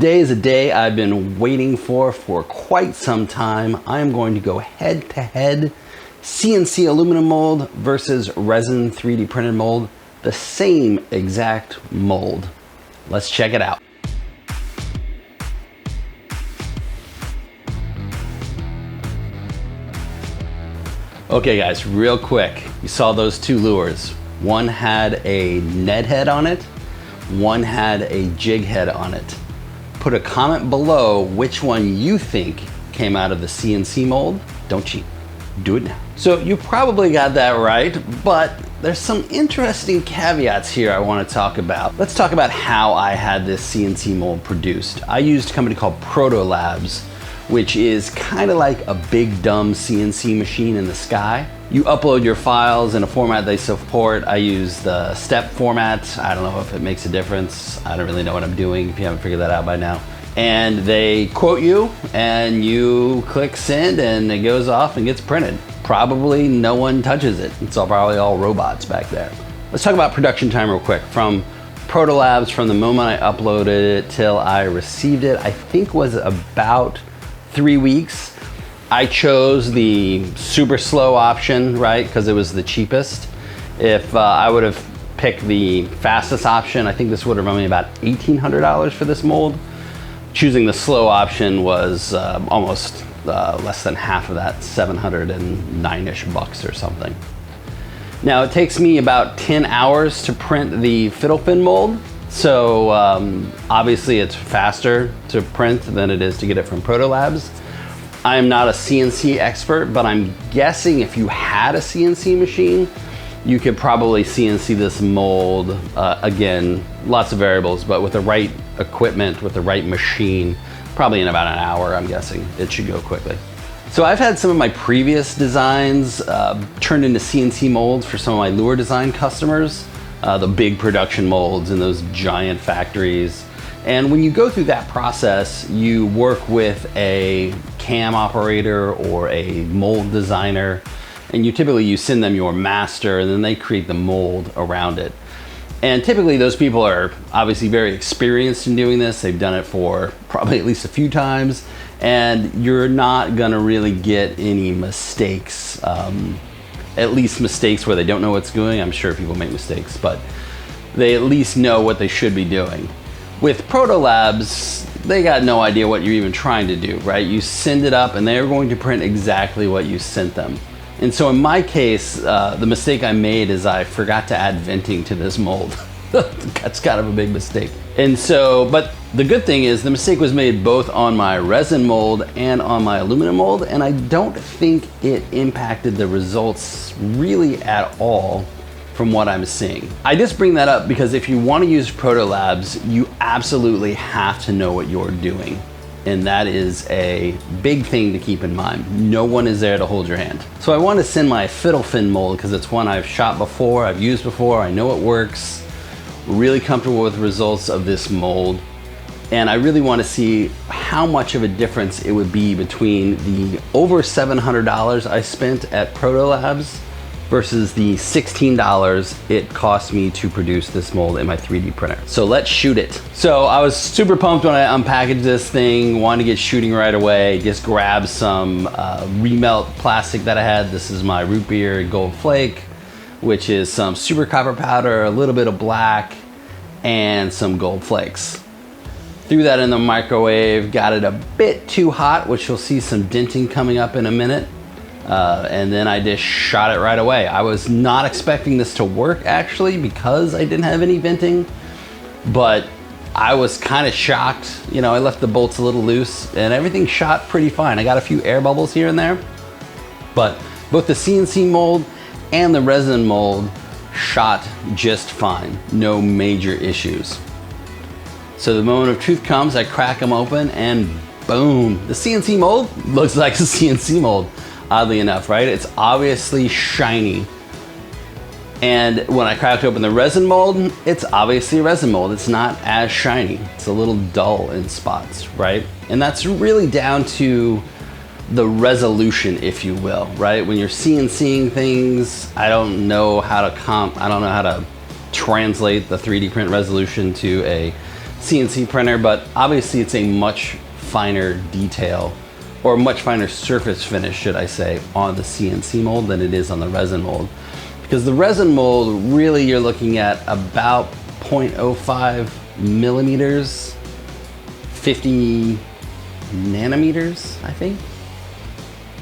Today is a day I've been waiting for quite some time. I am going to go head to head CNC aluminum mold versus resin 3D printed mold, the same exact mold. Let's check it out. Okay guys, real quick, you saw those two lures. One had a Ned head on it, one had a jig head on it. Put a comment below which one you think came out of the CNC mold. Don't cheat, do it now. So you probably got that right, but there's some interesting caveats here I want to talk about. Let's talk about how I had this CNC mold produced. I used a company called Proto Labs, which is kind of like a big dumb CNC machine in the sky. You upload your files in a format they support. I use the step format. I don't know if it makes a difference. I don't really know what I'm doing if you haven't figured that out by now. And they quote you and you click send and it goes off and gets printed. Probably no one touches it. It's probably all robots back there. Let's talk about production time real quick. From Proto Labs, from the moment I uploaded it till I received it, I think was about 3 weeks. I chose the super slow option, right? Because it was the cheapest. If I would have picked the fastest option, I think this would have run me about $1,800 for this mold. Choosing the slow option was almost less than half of that, 709-ish bucks or something. Now it takes me about 10 hours to print the fiddle fin mold. So obviously it's faster to print than it is to get it from Proto Labs. I am not a CNC expert, but I'm guessing if you had a CNC machine, you could probably CNC this mold, again, lots of variables, but with the right equipment, with the right machine, probably in about an hour, I'm guessing. It should go quickly. So I've had some of my previous designs turned into CNC molds for some of my lure design customers, the big production molds in those giant factories. And when you go through that process, you work with a cam operator or a mold designer, and you send them your master and then they create the mold around it. And typically those people are obviously very experienced in doing this. They've done it for probably at least a few times, and you're not gonna really get any mistakes, at least mistakes where they don't know what's doing. I'm sure people make mistakes, but they at least know what they should be doing. With Proto Labs, they got no idea what you're even trying to do, right? You send it up and they're going to print exactly what you sent them. And so in my case, the mistake I made is I forgot to add venting to this mold. That's kind of a big mistake. And so, but the good thing is the mistake was made both on my resin mold and on my aluminum mold, and I don't think it impacted the results really at all from what I'm seeing. I just bring that up because if you want to use Proto Labs, you absolutely have to know what you're doing. And that is a big thing to keep in mind. No one is there to hold your hand. So I want to send my fiddle fin mold because it's one I've shot before, I've used before, I know it works. Really comfortable with the results of this mold. And I really want to see how much of a difference it would be between the over $700 I spent at Proto Labs versus the $16 it cost me to produce this mold in my 3D printer. So let's shoot it. So I was super pumped when I unpackaged this thing, wanted to get shooting right away, just grab some remelt plastic that I had. This is my root beer gold flake, which is some super copper powder, a little bit of black, and some gold flakes. Threw that in the microwave, got it a bit too hot, which you'll see some denting coming up in a minute. And then I just shot it right away. I was not expecting this to work actually because I didn't have any venting, but I was kind of shocked. You know, I left the bolts a little loose and everything shot pretty fine. I got a few air bubbles here and there, but both the CNC mold and the resin mold shot just fine. No major issues. So the moment of truth comes, I crack them open and boom, the CNC mold looks like a CNC mold. Oddly enough, right? It's obviously shiny. And when I cracked open the resin mold, it's obviously a resin mold. It's not as shiny. It's a little dull in spots, right? And that's really down to the resolution, if you will, right? When you're CNCing things, I don't know how to translate the 3D print resolution to a CNC printer, but obviously it's a much finer detail, or much finer surface finish, should I say, on the CNC mold than it is on the resin mold. Because the resin mold, really you're looking at about 0.05 millimeters, 50 nanometers, I think.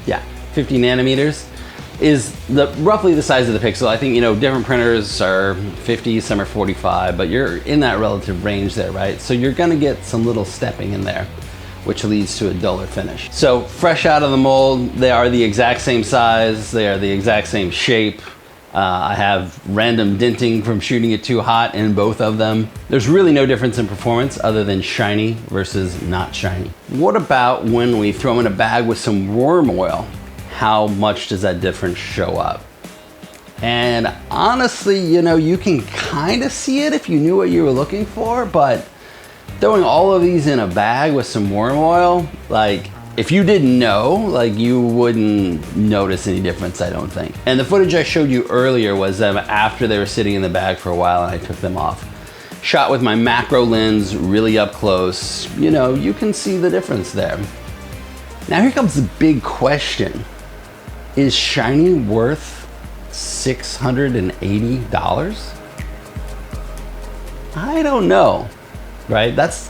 Yeah, 50 nanometers is roughly the size of the pixel. I think, you know, different printers are 50, some are 45, but you're in that relative range there, right? So you're gonna get some little stepping in there, which leads to a duller finish. So fresh out of the mold, they are the exact same size, they are the exact same shape. I have random denting from shooting it too hot in both of them. There's really no difference in performance other than shiny versus not shiny. What about when we throw in a bag with some worm oil? How much does that difference show up? And honestly, you know, you can kind of see it if you knew what you were looking for, but throwing all of these in a bag with some worm oil, like, if you didn't know, like, you wouldn't notice any difference, I don't think. And the footage I showed you earlier was them after they were sitting in the bag for a while and I took them off. Shot with my macro lens really up close, you know, you can see the difference there. Now here comes the big question. Is shiny worth $680? I don't know, right? That's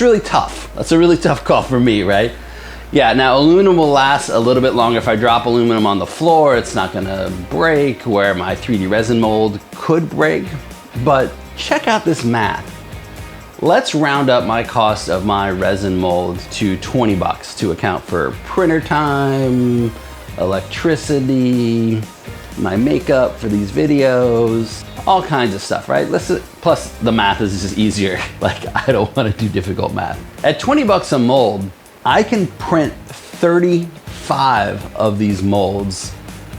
really tough. That's a really tough call for me, right? Yeah, now aluminum will last a little bit longer. If I drop aluminum on the floor, it's not gonna break, where my 3D resin mold could break. But check out this math. Let's round up my cost of my resin mold to 20 bucks to account for printer time, electricity, my makeup for these videos, all kinds of stuff, right? Plus the math is just easier. Like, I don't want to do difficult math. At 20 bucks a mold, I can print 35 of these molds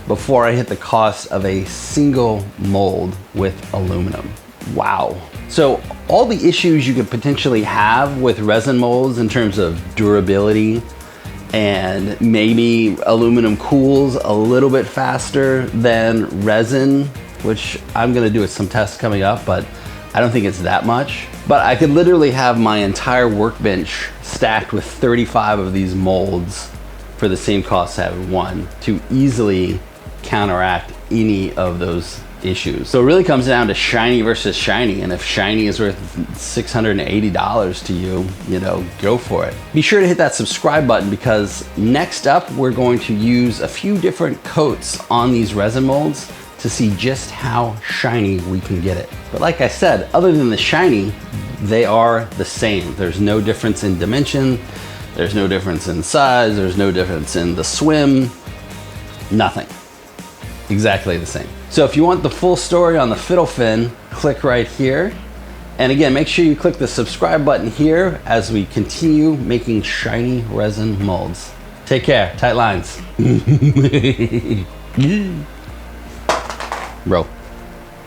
before I hit the cost of a single mold with aluminum. Wow. So all the issues you could potentially have with resin molds in terms of durability, and maybe aluminum cools a little bit faster than resin, which I'm gonna do some tests coming up, but I don't think it's that much. But I could literally have my entire workbench stacked with 35 of these molds for the same cost as having one to easily counteract any of those issues. So it really comes down to shiny versus shiny, and if shiny is worth $680 to you, you know, go for it. Be sure to hit that subscribe button, because next up we're going to use a few different coats on these resin molds to see just how shiny we can get it. But like I said, other than the shiny, they are the same. There's no difference in dimension, there's no difference in size, there's no difference in the swim, nothing. Exactly the same. So if you want the full story on the fiddle fin, click right here. And again, make sure you click the subscribe button here as we continue making shiny resin molds. Take care, tight lines. Bro.